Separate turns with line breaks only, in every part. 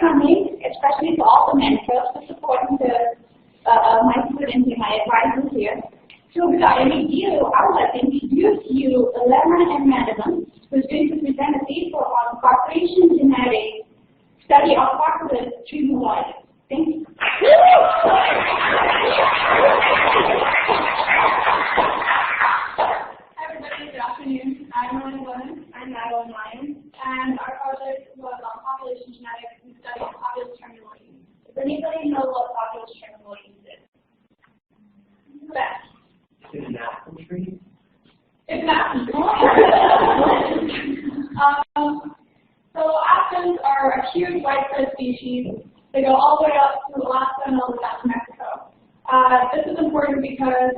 coming, especially to all the mentors for supporting my students and my advisors here. So without any ado, I would like to introduce you Allaina and Madelon, who's going to present a paper on population genetics, study of Populus tremuloides. Thank you.
Hi everybody, good afternoon. I'm Madelon. I'm Madelon, and our project was on population genetics and studying Populus tremuloides. Does anybody know what Populus tremuloides is? Beth.
Is it an apple tree?
It's an apple tree. So aspens are a huge widespread species. They go all the way up to Alaska and all the way down to Mexico. This is important because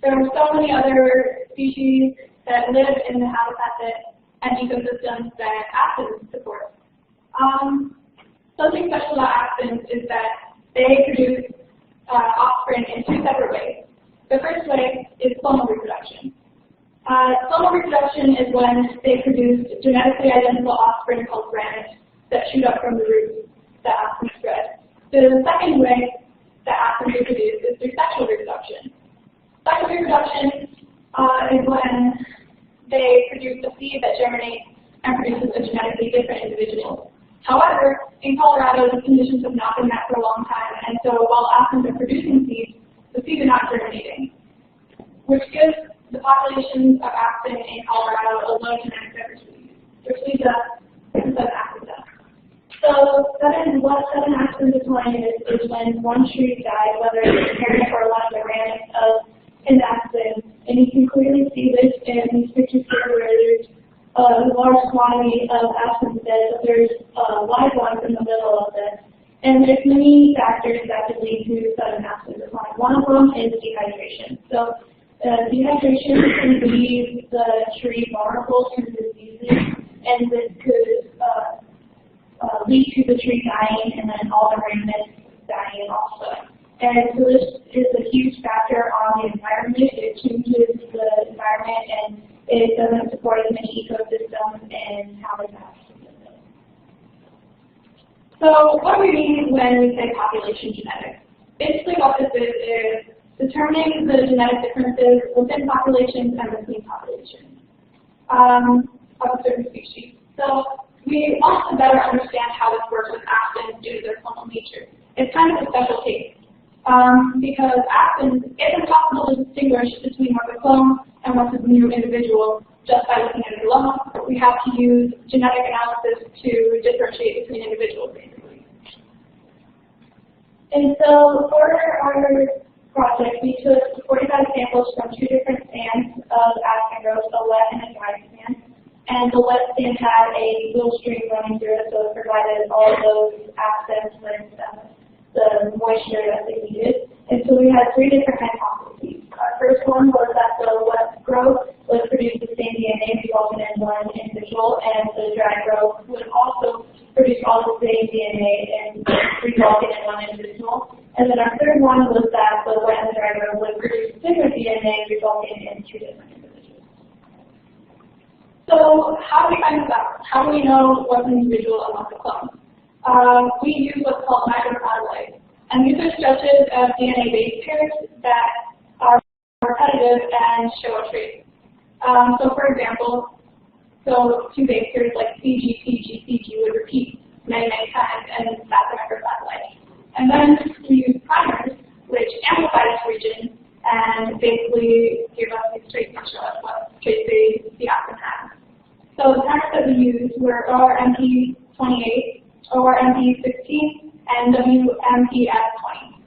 there are so many other species that live in the habitat and ecosystems that aspens support. Something special about aspens is that they produce offspring in two separate ways. The first way is clonal reproduction. Clonal reproduction is when they produce genetically identical offspring called gametes that shoot up from the roots that aspens spread. The second way that aspens reproduce is through sexual reproduction. Sexual reproduction is when they produce a seed that germinates and produces a genetically different individual. However, in Colorado, the conditions have not been met for a long time, and so while aspens are producing seeds, the seeds are not germinating, which gives the populations of aspen in Colorado a low genetic diversity, which leads us to southern Africa. So what southern aspen decline is when one tree dies, whether it's a parent or one of the remnants of an aspen, and you can clearly see this in these pictures here where there's a large quantity of aspen dead, but there's live ones in the middle of this. And there's many factors that could lead to sudden aspen decline. One of them is dehydration. So dehydration can leave the tree vulnerable to diseases, and this could lead to the tree dying and then all the remnants dying also. And so this is a huge factor on the environment. It changes the environment and it doesn't support as many ecosystems and habitats. So what do we mean when we say population genetics? Basically what this is determining the genetic differences within populations and between populations of a certain species. So we want to better understand how this works with aspens due to their clonal nature. It's kind of a special case because aspens, it's impossible to distinguish between what's a clone and what's a new individual just by looking at it alone. We have to use genetic analysis to differentiate between individuals, basically. And so for our project, we took 45 samples from two different stands of aspen growth, a wet and a dry stand. And the wet stand had a little stream running through it, so it provided all of those aspens with the moisture that they needed. And so we had three different hypotheses. Our first one was that the wet growth would produce the same DNA resulting in one individual, and the dry growth would also produce all the same DNA and resulting in one individual. And then our third one was that the wet and the dry growth would produce different DNA resulting in two different individuals. So how do we find this out? How do we know what's an individual and what's a clone? We use what's called Madelon, and these are stretches of DNA base pairs that are repetitive and show a trait. So for example, two base pairs like CG, PG, CG would repeat many, many times, and that's a microsatellite. And then we use primers, which amplify this region and basically give us these traits and show us what traits the aspen has. So the primers that we used were ORMP28, ORMP16, and WMPS20.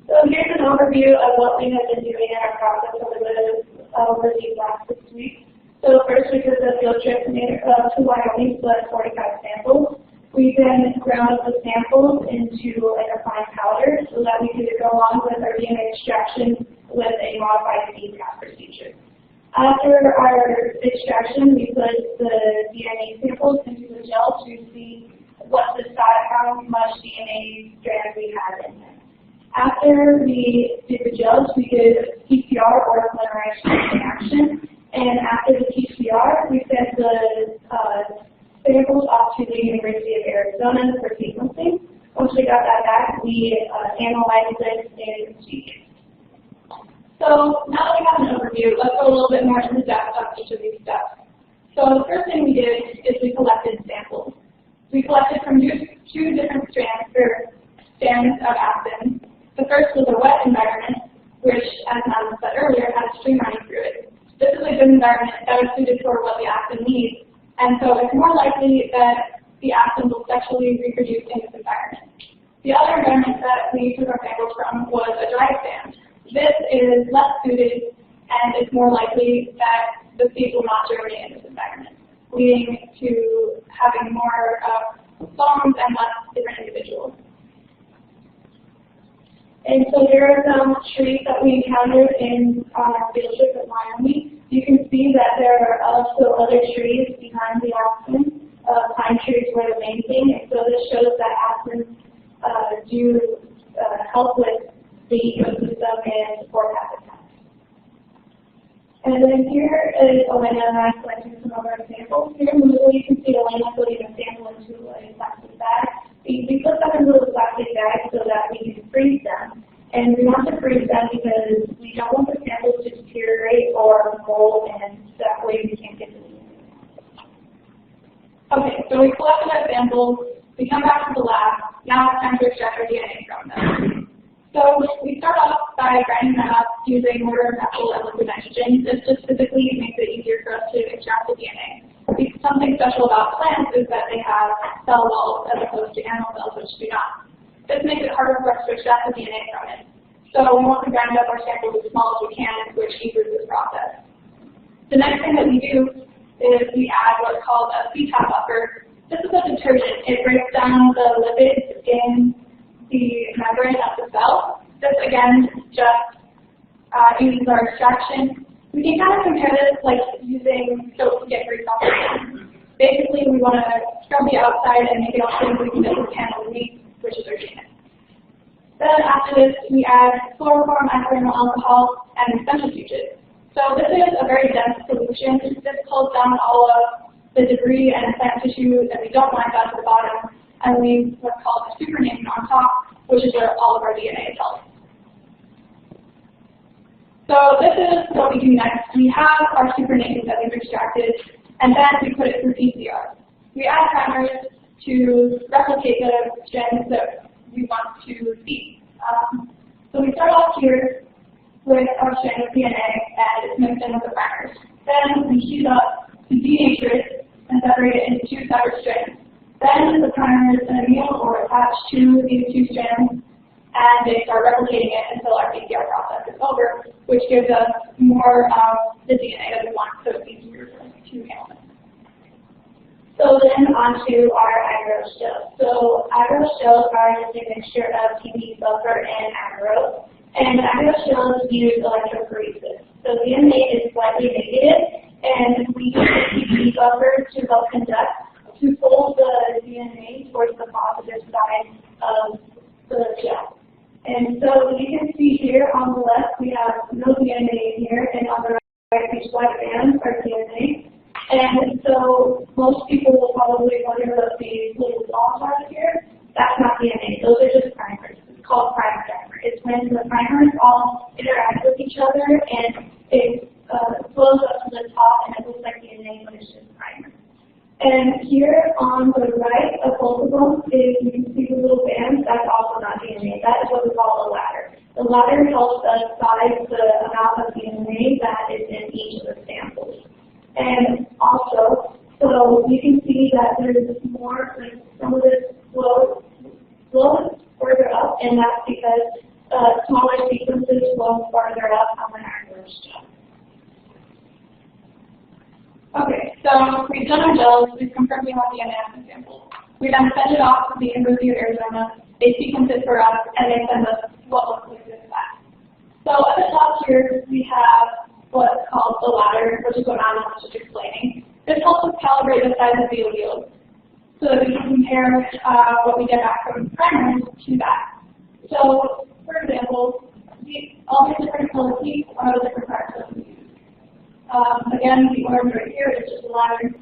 So here's an overview of what we have been doing in our process over these last 6 weeks. So first we took a field trip to Wyoming, so that's 45 samples. We then ground up the samples into like a fine powder so that we could go on with our DNA extraction with a modified seed trap procedure. After our extraction, we put the DNA samples into the gel to see how much DNA strands we had in there. After we did the gels, we did PCR or polymerization reaction, and after the PCR, we sent the samples off to the University of Arizona for sequencing. Once we got that back, we analyzed it in weeks. So now that we have an overview, let's go a little bit more into the depth of each of these steps. So the first thing we did is we collected samples. We collected from two different strands of aspen. The first was a wet environment, which, as Madelon said earlier, had a stream running through it. This is a good environment that is suited for what the aspen needs, and so it's more likely that the aspen will sexually reproduce in this environment. The other environment that we took our samples from was a dry stand. This is less suited, and it's more likely that the seeds will not germinate in this environment, leading to having more clones and less different individuals. And so here are some trees that we encountered on our field trip at Wyoming. You can see that there are also other trees behind the aspen. Pine trees were the main thing, and so this shows that aspens do help with the ecosystem and support habitat. And then here is Allaina and I collecting some other examples. Here in the middle you can see Allaina putting a sample into a plastic bag. We put them in little plastic bags so that we can freeze them. And we want to freeze them because we don't want the samples to deteriorate or mold, and that way we can't get the DNA. Okay, so we collected our samples, we come back to the lab, now it's time to extract our DNA from them. So we start off by grinding them up using water, methyl, and liquid nitrogen. This just physically makes it easier for us to extract the DNA. Something special about plants is that they have cell walls as opposed to animal cells, which do not. This makes it harder for us to extract the DNA from it. So we want to grind up our samples as small as we can, which eases this process. The next thing that we do is we add what's called a CTAP buffer. This is a detergent. It breaks down the lipids in the membrane of the cell. This again just uses our extraction. We can kind of compare this like using soap to get grease off the pan. Basically, we want to scrub the outside and make it all clean so we can get the pan underneath, which is our DNA. Then after this, we add chloroform, isocyanated alcohol, and centrifuges. So this is a very dense solution. This pulls down all of the debris and plant tissue that we don't want down to the bottom, and leave what's called a supernatant on top, which is where all of our DNA is held. So this is what we do next. We have our supernatant that we've extracted, and then we put it through PCR. We add primers to replicate the strands that we want to see. So we start off here with our strand of DNA, and it's mixed in with the primers. Then we heat up to denature it and separate it into two separate strands. Then the primers anneal or attach to these two strands, and they start replicating it until our PCR process is over, which gives us more of the DNA that we want, so it's easier for us to handle it. So then on to our agarose shells. So agarose shells are just a mixture of TB sulfur and agarose, and agarose shells use electrophoresis. So the DNA is slightly negative, and we use the TB sulfur to help conduct, to fold the DNA towards the positive side of the shell. And so you can see here on the left we have no DNA here, and on the right these white bands are DNA. And so most people will probably wonder what these little dots are here. That's not DNA, those are just primers. It's called primer dimer. It's when the primers all interact with each other and it flows up to the top and it looks like DNA, but it's just primer. And here on the right of both of them is, you can see the little bands, that's also not DNA. That is what we call a ladder. The ladder helps us size the amount of DNA that is in each of the samples. And also, so you can see that there's more, like some of this flows further up, and that's because smaller sequences flow farther up on the agarose gel. Okay, so we've done our gels, we've confirmed we have DNA in the sample. We then send it off to the University of Arizona, they sequence it for us, and they send us what looks like this back. So at the top here, we have what's called the ladder, which is what Madelon was just explaining. This helps us calibrate the size of the alleles, so that we can compare what we get back from primers to that. So, for example, all these different color peaks are the different parts that we use. Again, the orange right here is just a ladder.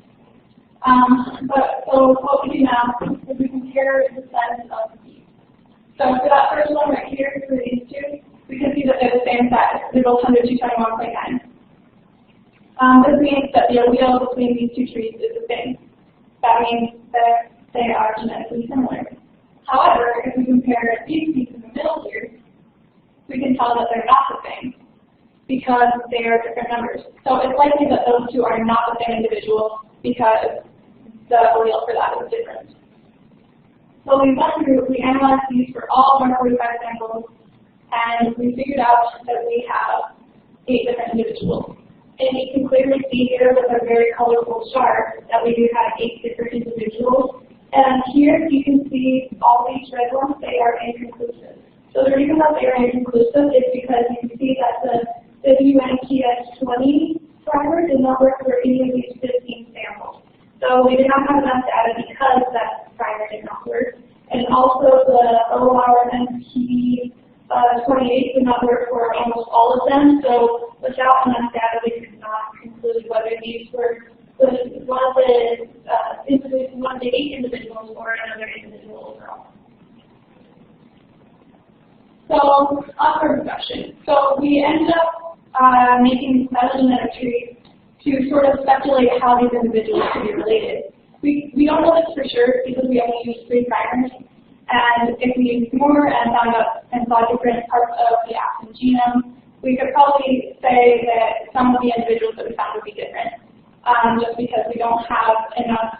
So what we do now is we compare the sizes of these. So for that first one right here, for these two, we can see that they're the same size. They're both 102.21.9. This means that the allele between these two trees is the same. That means that they are genetically similar. However, if we compare these pieces in the middle here, we can tell that they're not the same because they are different numbers. So it's likely that those two are not the same individual because the allele for that is different. So we analyzed these for all of our 45 samples, and we figured out that we have 8 different individuals. And you can clearly see here with a very colorful chart that we do have 8 different individuals. And here you can see all these red ones, they are inconclusive. So the reason that they are inconclusive is because you can see that the UNTS20 primer did not work for any of these 15 samples. So we did not have enough data because that primer did not work. And also the ORMP28 did not work for almost all of them. So without enough data, we could not conclude whether these were one of the 8 individuals or another individual overall. So, upward reduction. So we ended up making phylogenetic trees to sort of speculate how these individuals could be related. We don't know this for sure because we only used 3 primers. And if we used more and found out and saw different parts of the axon genome, we could probably say that some of the individuals that we found would be different. Just because we don't have enough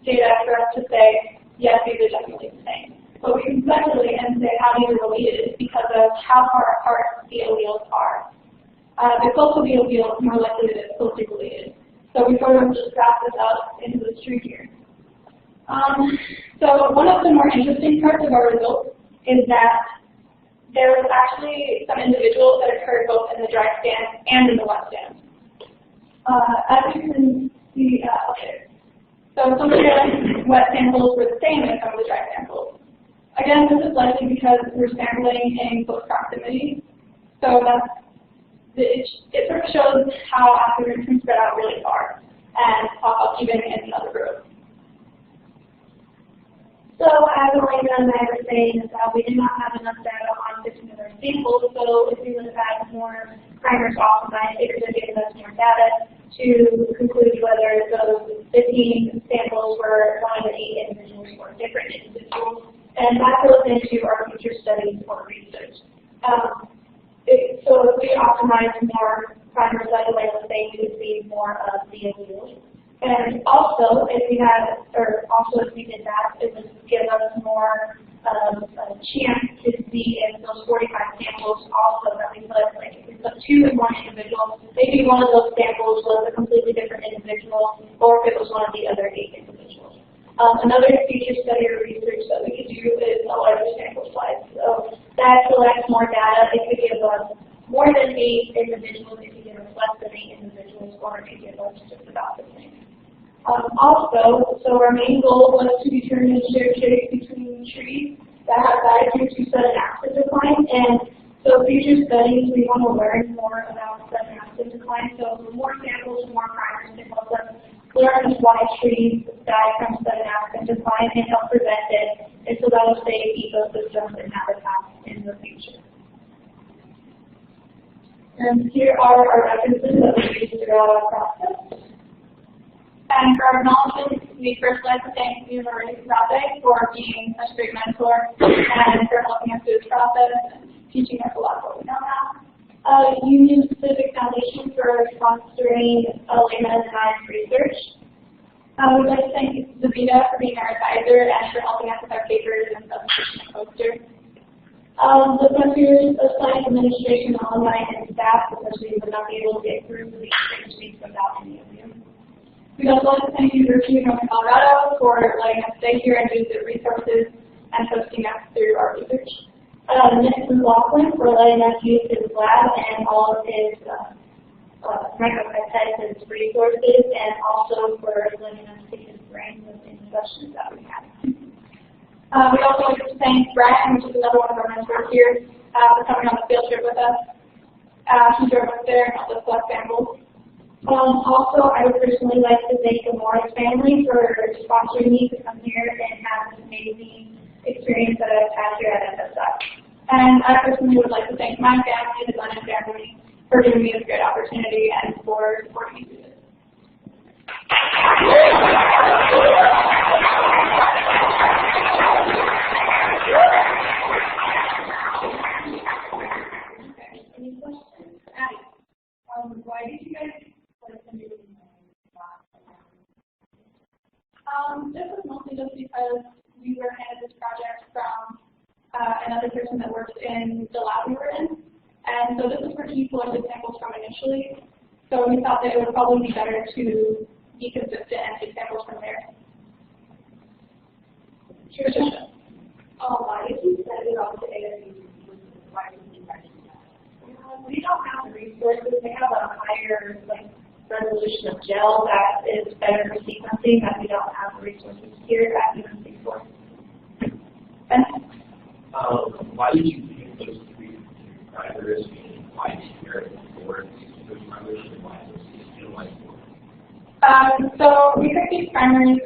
data for us to say, yes, these are definitely the same. But we can speculate and say how these are related because of how far apart the alleles are. The closer the allele, the more likely that it's closely related. So we sort of just graph this out into this tree here. So one of the more interesting parts of our results is that there was actually some individuals that occurred both in the dry stand and in the wet stand. As you can see, so some of the wet samples were the same as some of the dry samples. Again, this is likely because we're sampling in close proximity. So it sort of shows how afterwards can spread out really far and pop up even in another group. So as Allaina and I were saying, we did not have enough data on 15 of our samples, so if we would have had more primers optimized, it could have given us more data to conclude whether those 15 samples were one of the 8 individuals or different individuals, and that goes into our future studies or research. So if we optimize more primers, like Allaina was saying, we would see more of the alleles. And also, if we did that, it would give us more chance to see in those 45 samples also that we put, like if we put 2 in one individual, maybe one of those samples was a completely different individual, or if it was one of the other 8 individuals. Another future study or research that we could do is a larger sample size. So that collects more data. It could give us more than 8 individuals, it could give us less than 8 individuals, or it could give us just about the same. So our main goal was to determine shared traits between trees that have died due to sudden axis decline. And so future studies, we want to learn more about sudden axis decline. So the more samples, the more primers to help us learn why trees die from sudden axis decline and help prevent it. And so that will save ecosystems and habitats in the future. And here are our references that we use throughout our process. And for our acknowledgement, we first like to thank University Rabe for being such a great mentor and for helping us through this process and teaching us a lot of what we know now. Union Pacific Foundation for sponsoring Allaina and I's research. We'd like to thank Zavita for being our advisor and for helping us with our papers and publication and poster. The members of Science Administration, alumni, and staff, because we would not be able to get through the research weeks without any of you. We'd also like to thank the University of Northern Colorado for letting us stay here and use their resources and hosting us through our research. Nick McLaughlin for letting us use his lab and all of his micropipettes and resources, and also for letting us pick his brain with any questions that we have. We'd also like to thank Brian, which is another one of our mentors here, for coming on the field trip with us. He drove us there and helped us collect samples.
Also, I would personally like to thank the Morris family for sponsoring me to come here and have this amazing experience that I've had here at FSI.
And I personally would like to thank my family, the Glennon family, for giving me this great opportunity and for supporting me through this.
Any questions?
Addie, why did you guys like to do this? This was mostly just because we were handed this project from another person that works in the lab we were in. And so this is where he collected samples from initially. So we thought that it would probably be better to be consistent and take samples from there. Patricia.
Why did you set it off to ASU? We don't have the resources. We have a higher resolution of gel that is better for sequencing, that we don't have the resources here at UNC for.
Why did you pick those three primers, and why did you pair those primers, and why those tremuloides?
So we picked these primers.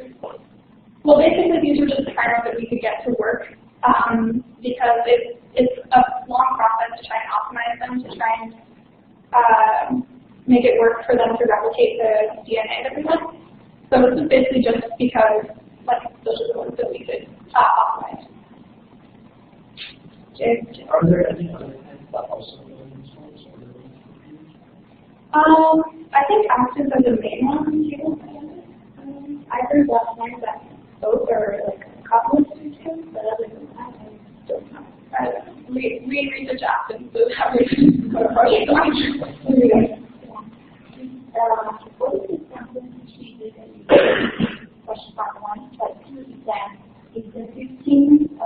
Well, basically these were just the primers that we could get to work because it's a long process to try and optimize them, to try and make it work for them to replicate the DNA that we want. So this is basically just because those are the ones that we could optimize.
Are there any other kinds that also go in this
I think actions are the main one too.
I heard last night that both are Populus too, but other than that, I don't know.
We research actions, so that we go to project.
What is the sample she did in question part 1, but 2 is that is the 15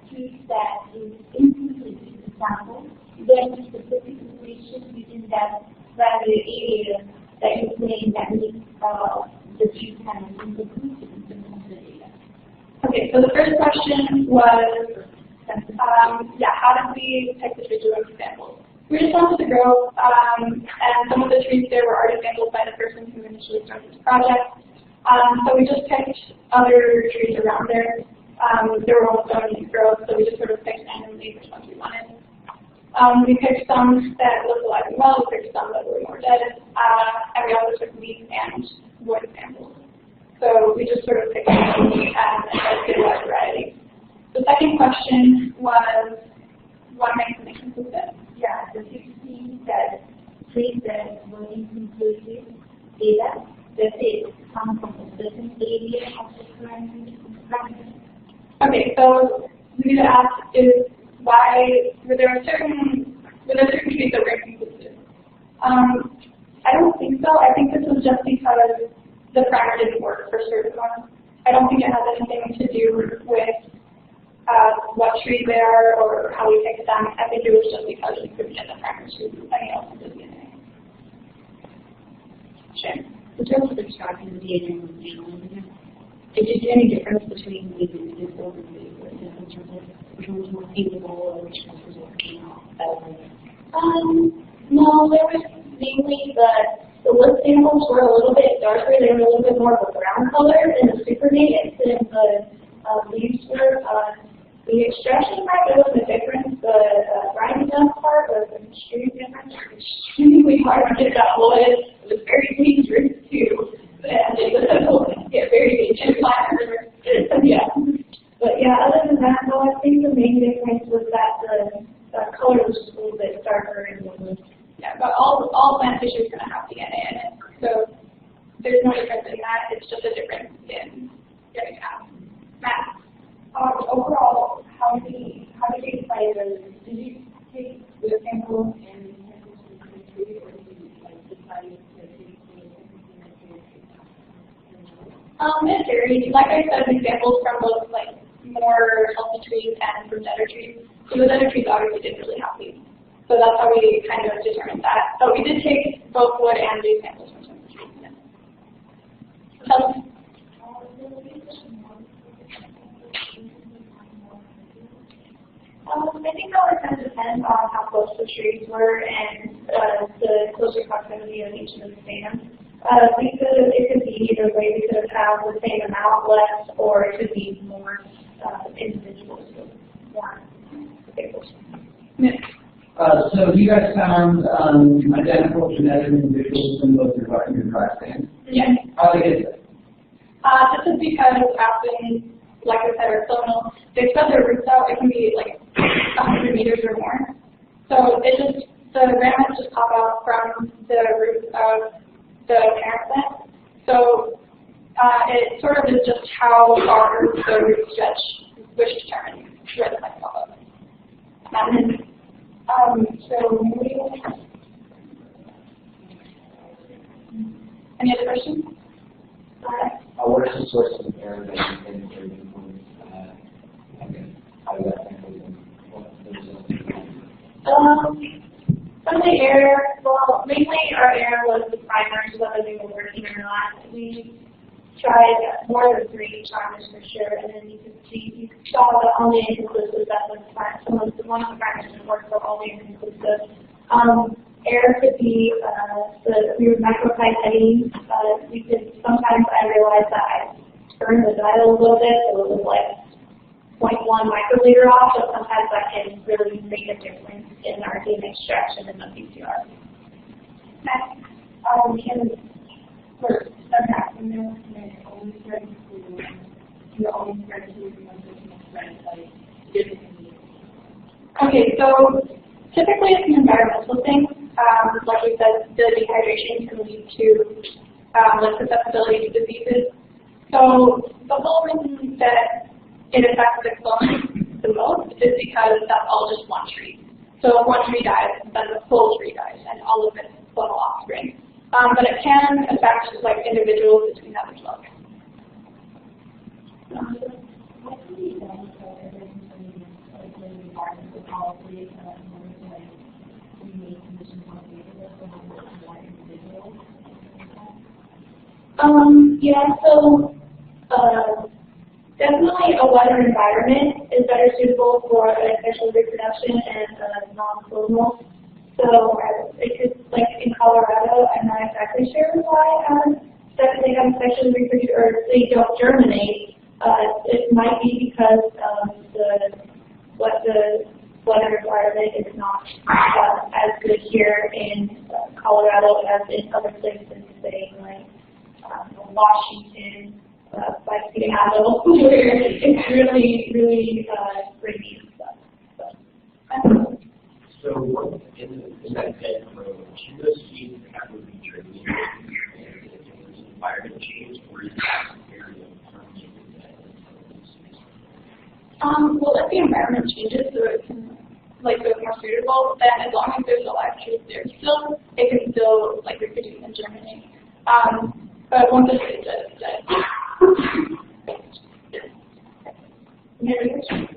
tubes that is included in the sample, then the specific information within that value area that you claim that makes the tube kind of inclusive in terms of the data.
Okay, so the first question was, how did we pick the trees we were samples? We just wanted to grow, and some of the trees there were already sampled by the person who initially started the project. So we just picked other trees around there. There were almost so many to grow, so we just sort of picked randomly which ones we wanted. We picked some that looked alive and well, we picked some that were more dead, and we also took meat and wood samples. So we just sort of picked them and did a wide variety. The second question was, what makes them inconsistent?
Yeah, the 16 that trees that were inconclusive data that they come from a certain area of the current.
Okay, so we need to ask is why were there certain trees that were inconclusive? I don't think so. I think this was just because the primer didn't work for certain ones. I don't think it has anything to do with what trees they are or how we picked them. I think it was just because we couldn't get the primers to any else in the DNA. Sure.
In terms of extracting the DNA from the animal, is there any difference between the example and the in terms of which one was more feasible or which one was working out better? No, there was mainly the wood samples were a little bit darker. They were a little bit more of a brown color in the super natives than the leaves were. The extraction part, there wasn't a difference. The grinding up part was an extreme difference. It was extremely hard to get that wood. It was very dangerous too. And it was very dangerous. Yeah. But yeah, other than that, though, I think the main difference was that the color was just a little bit darker in the wood.
Yeah, but all plant tissue is going to have DNA in it. So there's no difference in that. It's just a difference in getting out. Matt?
Overall, how did you play did you take the sample and samples from the country, or did you decide to take
It varied. Like I said, examples from both more healthy trees and from deader trees. So the deader trees obviously didn't really have leaves. So that's how we kind of determined that. But we did take both wood and leaf samples from some of the trees. Yeah.
I think that would kind of depend on how close the trees were and the closer proximity of each of the stands. It could be either way. We could have the same amount less, or it could be more individuals with more vehicles.
So you guys found identical genetic individuals in both your dry stands?
Yes.
How did they get that?
This is because aspens, like I said, are clonal. They spread their roots out. It can be like 100 meters or more. So the ramettes just pop out from the roots of the parent plant. So it sort of is just how far the roots stretch, which determines where the plants pop up. Any other questions?
What is the source of error that you think you're using? How does that translate into what the result is?
From the air, well, mainly our air was the primers, whether they were working or not. We tried more than 3 primers for sure, and then you saw that only inconclusive that was one of the primers that worked for only inconclusive. Air could be we were micropipetting. Sometimes I realized that I turned the dial a little bit, so it was like 0.1 microliter off, so sometimes that can really make a difference in our DNA extraction in the PCR.
Okay, so typically it's an environmental thing. Like we said, the dehydration can lead to like susceptibility to diseases. So the whole reason that it affects the clones the most is because that's all just one tree. So if one tree dies, then the whole tree dies, and all of its clonal offspring. But it can affect like individuals between that as well.
Definitely a wetter environment is better suitable for sexual reproduction and non-clonal. So it could, like in Colorado, I'm not exactly sure why they haven't sexually reproduced or they don't germinate. It might be because the weather environment is not as good here in Colorado as in other places, say like Washington, like Seattle, where it's really, really rainy and stuff.
So what in that dead road, do those seeds have to be treated if there's an environment change, or is that area permanently dead?
Well, if the environment changes so it can like go more suitable, then as long as there's a live truth there still, it can still like reproduce and germinate. But once it's dead, it's dead. Any other questions?